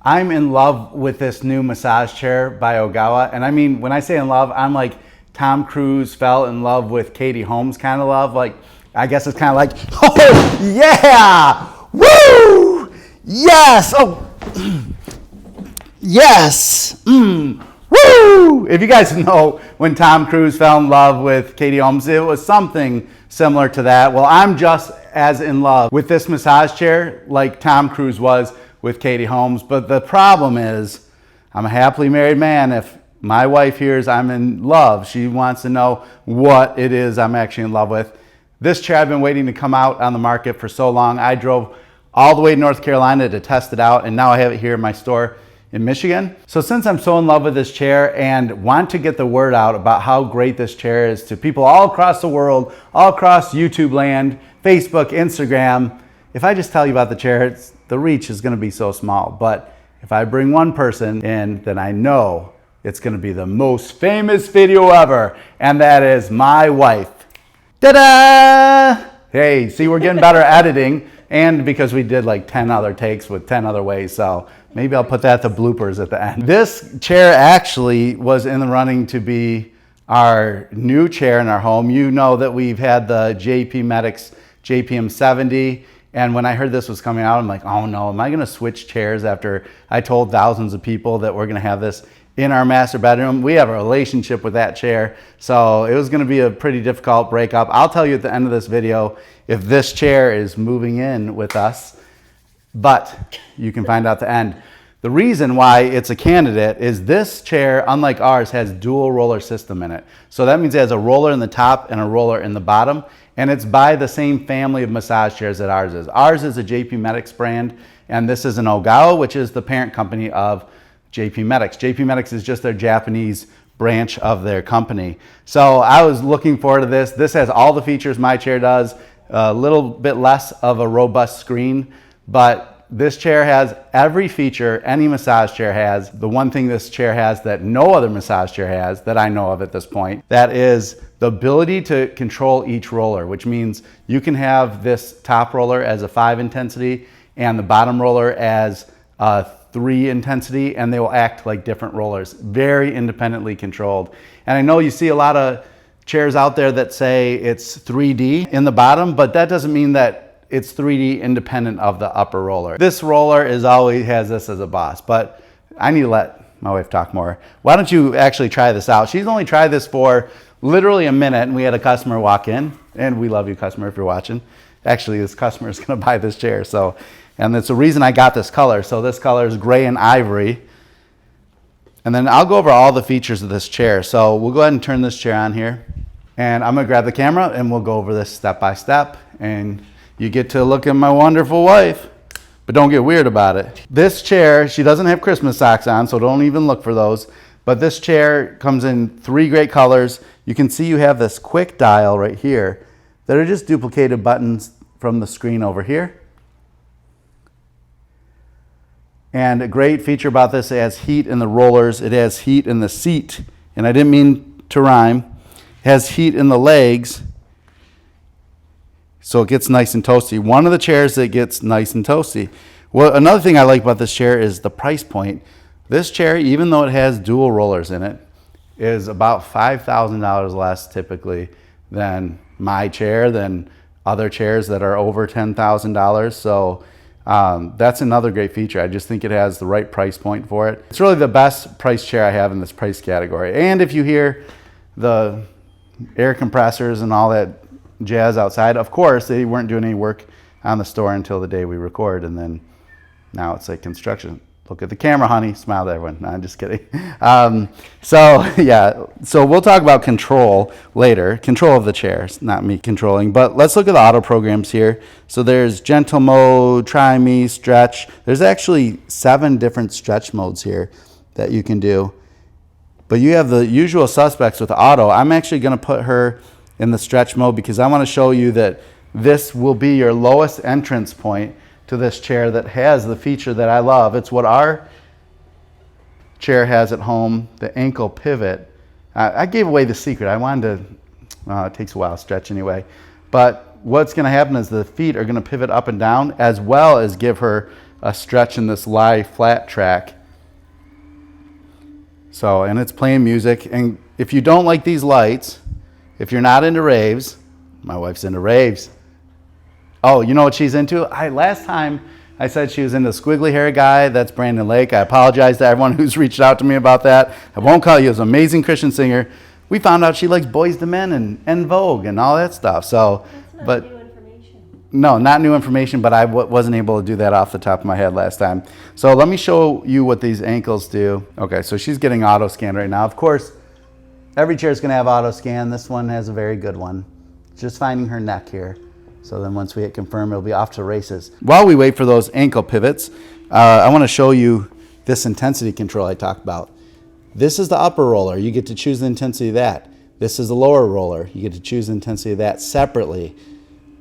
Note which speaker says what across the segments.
Speaker 1: I'm in love with this new massage chair by Ogawa. And I mean, when I say in love, I'm like Tom Cruise fell in love with Katie Holmes kind of love. Like, I guess it's kind of like, oh yeah, woo, yes, oh, yes, woo. If you guys know when Tom Cruise fell in love with Katie Holmes, it was something similar to that. Well, I'm just as in love with this massage chair like Tom Cruise was with Katie Holmes. But the problem is, I'm a happily married man. If my wife hears I'm in love, she wants to know what it is I'm actually in love with. This chair I've been waiting to come out on the market for so long. I drove all the way to North Carolina to test it out, and now I have it here in my store in Michigan. So since I'm so in love with this chair and want to get the word out about how great this chair is to people all across the world, all across YouTube land, Facebook, Instagram, if I just tell you about the chair, the reach is going to be so small. But if I bring one person in, then I know it's going to be the most famous video ever, and that is my wife. Ta-da! Hey, see, we're getting better at editing, and because we did like 10 other takes with 10 other ways, so maybe I'll put that to bloopers at the end. This chair actually was in the running to be our new chair in our home. You know that we've had the JP Medics JPM 70, and when I heard this was coming out, I'm like, oh no, am I gonna switch chairs after I told thousands of people that we're gonna have this in our master bedroom? We have a relationship with that chair, so it was gonna be a pretty difficult breakup. I'll tell you at the end of this video if this chair is moving in with us, but you can find out at the end. The reason why it's a candidate is this chair, unlike ours, has dual roller system in it. So that means it has a roller in the top and a roller in the bottom, and it's by the same family of massage chairs that ours is. Ours is a JP Medics brand, and this is an Ogawa, which is the parent company of JP Medics. JP Medics is just their Japanese branch of their company. So I was looking forward to this. This has all the features my chair does, a little bit less of a robust screen, but this chair has every feature any massage chair has. The one thing this chair has that no other massage chair has that I know of at this point, that is the ability to control each roller, which means you can have this top roller as a 5 intensity and the bottom roller as a 3 intensity, and they will act like different rollers, very independently controlled. And I know you see a lot of chairs out there that say it's 3D in the bottom, but that doesn't mean that it's 3D independent of the upper roller. This roller is always has this as a boss, but I need to let my wife talk more. Why don't you actually try this out? She's only tried this for literally a minute, and we had a customer walk in, and we love you, customer, if you're watching. Actually, this customer is gonna buy this chair, so, and it's the reason I got this color. So this color is gray and ivory. And then I'll go over all the features of this chair. So we'll go ahead and turn this chair on here, and I'm gonna grab the camera and we'll go over this step by step, and you get to look at my wonderful wife, but don't get weird about it. This chair, she doesn't have Christmas socks on, so don't even look for those. But this chair comes in 3 great colors. You can see you have this quick dial right here that are just duplicated buttons from the screen over here. And a great feature about this, it has heat in the rollers, it has heat in the seat, and I didn't mean to rhyme. It has heat in the legs, so it gets nice and toasty. One of the chairs that gets nice and toasty. Well, another thing I like about this chair is the price point. This chair, even though it has dual rollers in it, is about $5,000 less typically than my chair, than other chairs that are over $10,000. So that's another great feature. I just think it has the right price point for it. It's really the best price chair I have in this price category. And if you hear the air compressors and all that jazz outside, of course they weren't doing any work on the store until the day we record, and then now it's like construction. Look at the camera, honey. Smile at everyone. No, I'm just kidding. So we'll talk about control later. Control of the chairs, not me controlling. But let's look at the auto programs here. So there's gentle mode, try me, stretch. There's actually 7 different stretch modes here that you can do. But you have the usual suspects with auto. I'm actually going to put her in the stretch mode because I want to show you that this will be your lowest entrance point to this chair that has the feature that I love. It's what our chair has at home, the ankle pivot. I gave away the secret. I wanted to, it takes a while to stretch anyway, but what's going to happen is the feet are going to pivot up and down as well as give her a stretch in this lie flat track. So, and it's playing music. And if you don't like these lights, if you're not into raves, my wife's into raves. Oh, you know what she's into? Last time I said she was into squiggly hair guy. That's Brandon Lake. I apologize to everyone who's reached out to me about that. I won't call you. He's an amazing Christian singer. We found out she likes Boys to Men and Vogue and all that stuff. So,
Speaker 2: that's
Speaker 1: but
Speaker 2: new information.
Speaker 1: No, not new information, but I wasn't able to do that off the top of my head last time. So let me show you what these ankles do. Okay, so she's getting auto scanned right now. Of course, every chair is going to have auto scan. This one has a very good one. Just finding her neck here. So then once we hit confirm, it'll be off to races. While we wait for those ankle pivots, I want to show you this intensity control I talked about. This is the upper roller. You get to choose the intensity of that. This is the lower roller. You get to choose the intensity of that separately.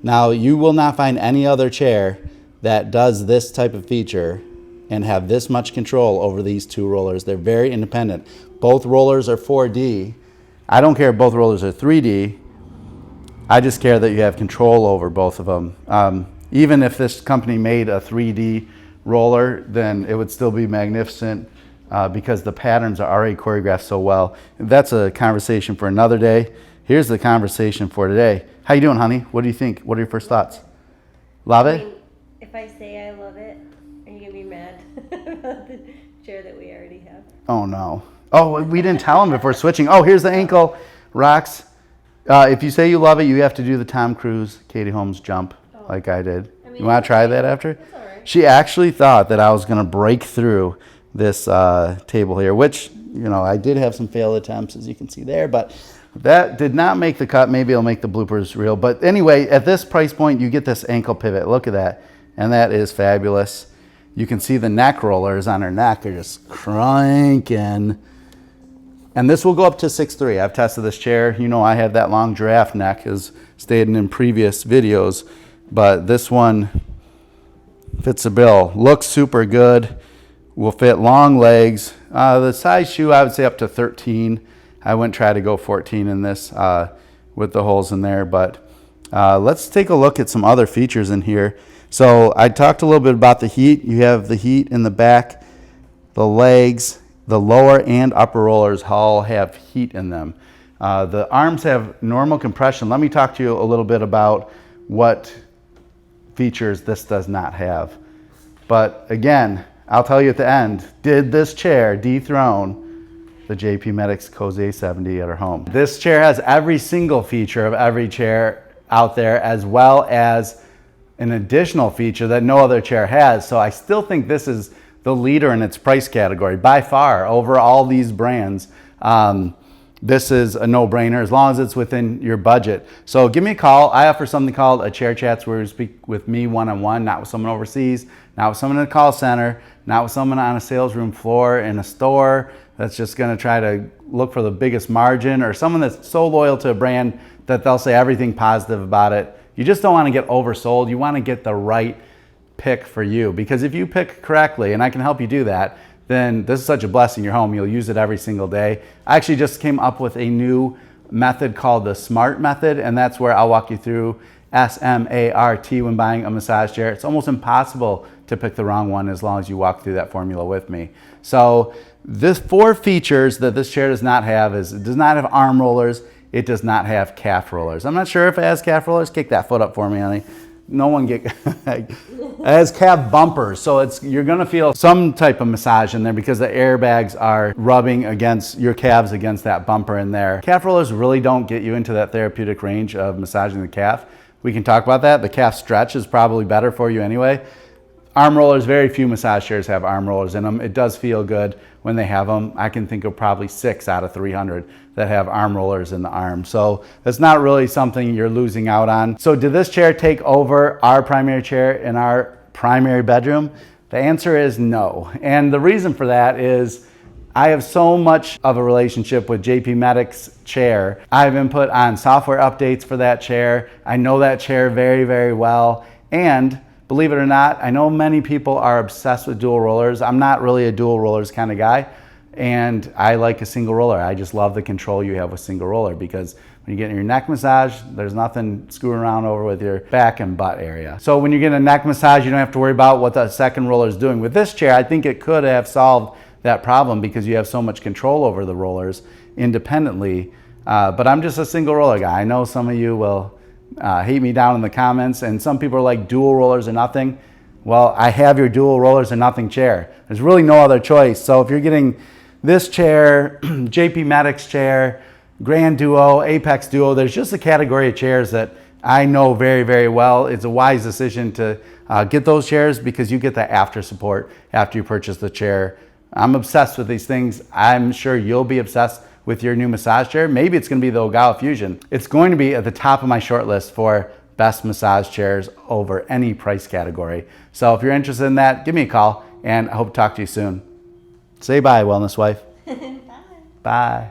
Speaker 1: Now, you will not find any other chair that does this type of feature and have this much control over these two rollers. They're very independent. Both rollers are 4D. I don't care if both rollers are 3D. I just care that you have control over both of them. Even if this company made a 3D roller, then it would still be magnificent because the patterns are already choreographed so well. That's a conversation for another day. Here's the conversation for today. How you doing, honey? What do you think? What are your first thoughts? Love it?
Speaker 2: I mean, if I say I love it, are you going to be mad about the chair that we already have?
Speaker 1: Oh, no. Oh, we didn't tell them before switching. Oh, here's the ankle rocks. If you say you love it, you have to do the Tom Cruise, Katie Holmes jump like I did. I mean, you want to try that after?
Speaker 2: That's all right.
Speaker 1: She actually thought that I was going to break through this table here, which, you know, I did have some failed attempts, as you can see there, but that did not make the cut. Maybe it'll make the bloopers real. But anyway, at this price point, you get this ankle pivot. Look at that. And that is fabulous. You can see the neck rollers on her neck are just cranking. And this will go up to 6'3". I've tested this chair. You know I have that long giraffe neck, as stated in previous videos. But this one fits the bill. Looks super good. Will fit long legs. The size shoe, I would say up to 13. I wouldn't try to go 14 in this with the holes in there. But let's take a look at some other features in here. So I talked a little bit about the heat. You have the heat in the back, the legs. The lower and upper rollers all have heat in them. The arms have normal compression. Let me talk to you a little bit about what features this does not have. But again, I'll tell you at the end, did this chair dethrone the JP Medics Cozy A70 at her home? This chair has every single feature of every chair out there, as well as an additional feature that no other chair has. So I still think this is the leader in its price category by far over all these brands. This is a no-brainer as long as it's within your budget. So give me a call. I offer something called a chair chats where you speak with me one-on-one, not with someone overseas, not with someone in a call center, not with someone on a sales room floor in a store that's just gonna try to look for the biggest margin, or someone that's so loyal to a brand that they'll say everything positive about it. You just don't wanna get oversold. You wanna get the right pick for you, because if you pick correctly, and I can help you do that, then this is such a blessing in your home. You'll use it every single day. I actually just came up with a new method called the SMART method, and that's where I'll walk you through SMART when buying a massage chair. It's almost impossible to pick the wrong one as long as you walk through that formula with me. So this 4 features that this chair does not have is it does not have arm rollers. It does not have calf rollers. I'm not sure if it has calf rollers. Kick that foot up for me, honey. No one get it has calf bumpers, so you're gonna feel some type of massage in there because the airbags are rubbing against your calves against that bumper in there. Calf rollers really don't get you into that therapeutic range of massaging the calf. We can talk about that. The calf stretch is probably better for you anyway. Arm rollers, very few massage chairs have arm rollers in them. It does feel good when they have them. I can think of probably 6 out of 300 that have arm rollers in the arm. So that's not really something you're losing out on. So did this chair take over our primary chair in our primary bedroom? The answer is no. And the reason for that is I have so much of a relationship with JP Medic's chair. I've input on software updates for that chair. I know that chair very, very well. And believe it or not, I know many people are obsessed with dual rollers. I'm not really a dual rollers kind of guy. and I like a single roller. I just love the control you have with single roller, because when you're getting your neck massage, there's nothing screwing around over with your back and butt area. So when you're getting a neck massage, you don't have to worry about what the second roller is doing. With this chair, I think it could have solved that problem because you have so much control over the rollers independently. But I'm just a single roller guy. I know some of you will hate me down in the comments, and some people are like, dual rollers or nothing. Well, I have your dual rollers or nothing chair. There's really no other choice. So if you're getting this chair, JP Medic's chair, Grand Duo, Apex Duo, there's just a category of chairs that I know very, very well. It's a wise decision to get those chairs because you get the after support after you purchase the chair. I'm obsessed with these things. I'm sure you'll be obsessed with your new massage chair. Maybe it's going to be the Ogawa Fusion. It's going to be at the top of my short list for best massage chairs over any price category. So if you're interested in that, give me a call, and I hope to talk to you soon. Say bye, Wellness Wife.
Speaker 2: Bye.
Speaker 1: Bye.